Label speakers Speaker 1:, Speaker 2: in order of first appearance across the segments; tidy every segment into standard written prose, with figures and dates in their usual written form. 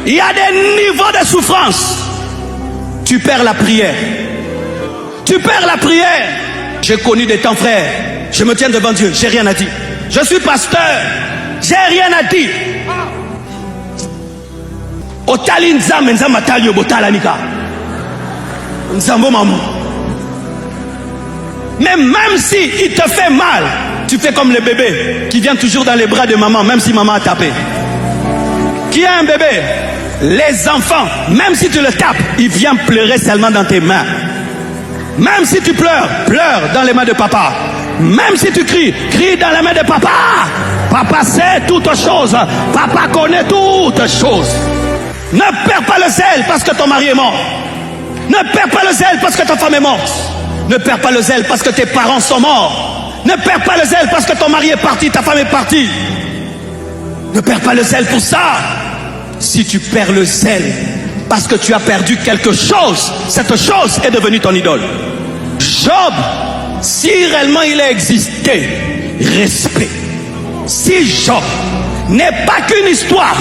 Speaker 1: il y a des niveaux de souffrance. Tu perds la prière. Tu perds la prière. J'ai connu des temps, frères. Je me tiens devant Dieu, j'ai rien à dire. Je suis pasteur, j'ai rien à dire. Otali nzambe nzambe talio botalanika. Nzambo maman. Mais même si il te fait mal, tu fais comme le bébé qui vient toujours dans les bras de maman, même si maman a tapé. Qui a un bébé? Les enfants, même si tu le tapes, il vient pleurer seulement dans tes mains. Même si tu pleures, pleure dans les mains de papa. Même si tu cries, crie dans les mains de papa. Papa sait toutes choses. Papa connaît toutes choses. Ne perds pas le zèle parce que ton mari est mort. Ne perds pas le zèle parce que ta femme est morte. Ne perds pas le zèle parce que tes parents sont morts. Ne perds pas le zèle parce que ton mari est parti, ta femme est partie. Ne perds pas le zèle pour ça. Si tu perds le zèle parce que tu as perdu quelque chose, cette chose est devenue ton idole. Job, si réellement il a existé, respect. Si Job n'est pas qu'une histoire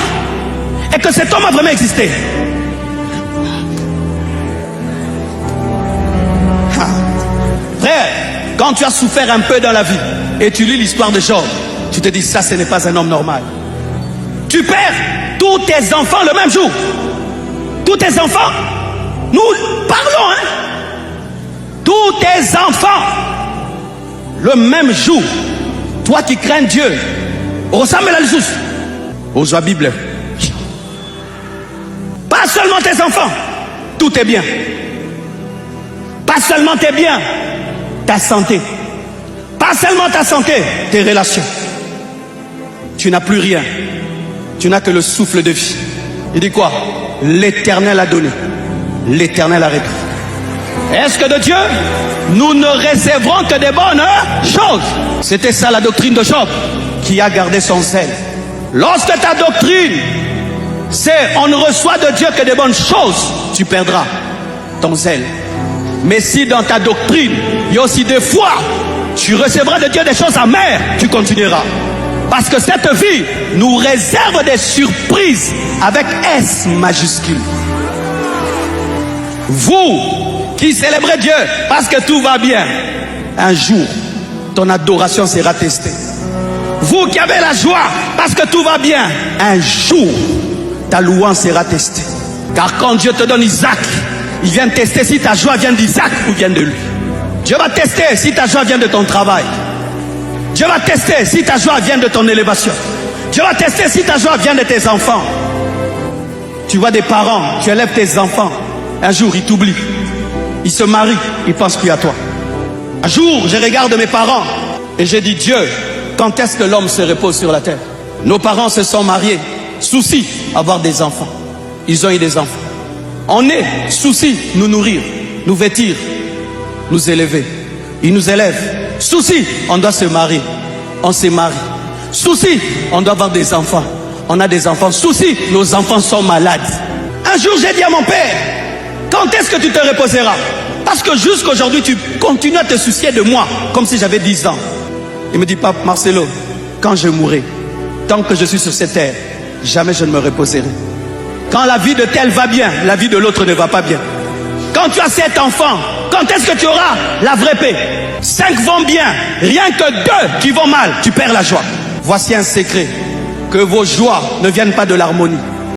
Speaker 1: et que cet homme a vraiment existé, frère, quand tu as souffert un peu dans la vie et tu lis l'histoire de Job, tu te dis ça, ce n'est pas un homme normal. Tu perds tous tes enfants le même jour. Tous tes enfants, nous parlons, hein. Tous tes enfants le même jour. Toi qui crains Dieu, ressemble à Jésus. Aux Bible. Pas seulement tes enfants, tout est bien. Pas seulement tes biens, ta santé. Pas seulement ta santé, tes relations. Tu n'as plus rien. Tu n'as que le souffle de vie. Il dit quoi? L'Éternel a donné. L'Éternel a repris. Est-ce que de Dieu, nous ne réserverons que des bonnes choses? C'était ça la doctrine de Job, qui a gardé son zèle. Lorsque ta doctrine, c'est on ne reçoit de Dieu que des bonnes choses, tu perdras ton zèle. Mais si dans ta doctrine, il y a aussi des fois, tu recevras de Dieu des choses amères, tu continueras. Parce que cette vie nous réserve des surprises avec S majuscule. Vous qui célébrez Dieu parce que tout va bien, un jour, ton adoration sera testée. Vous qui avez la joie parce que tout va bien, un jour, ta louange sera testée. Car quand Dieu te donne Isaac, il vient tester si ta joie vient d'Isaac ou vient de lui. Dieu va tester si ta joie vient de ton travail. Dieu va tester si ta joie vient de ton élévation. Dieu va tester si ta joie vient de tes enfants. Tu vois des parents, tu élèves tes enfants. Un jour, ils t'oublient. Ils se marient, ils pensent plus à toi. Un jour, je regarde mes parents et je dis, Dieu, quand est-ce que l'homme se repose sur la terre? Nos parents se sont mariés. Souci, avoir des enfants. Ils ont eu des enfants. On est, souci, nous nourrir, nous vêtir, nous élever. Ils nous élèvent. Souci, on doit se marier. On se marie. Souci, on doit avoir des enfants. On a des enfants. Souci, nos enfants sont malades. Un jour, j'ai dit à mon père, quand est-ce que tu te reposeras? Parce que jusqu'à aujourd'hui, tu continues à te soucier de moi, comme si j'avais 10 ans. Il me dit, Pape Marcelo, quand je mourrai, tant que je suis sur cette terre, jamais je ne me reposerai. Quand la vie de tel va bien, la vie de l'autre ne va pas bien. Quand tu as 7 enfants, quand est-ce que tu auras la vraie paix? 5 vont bien, rien que 2 qui vont mal, tu perds la joie. Voici un secret, que vos joies ne viennent pas de l'harmonie,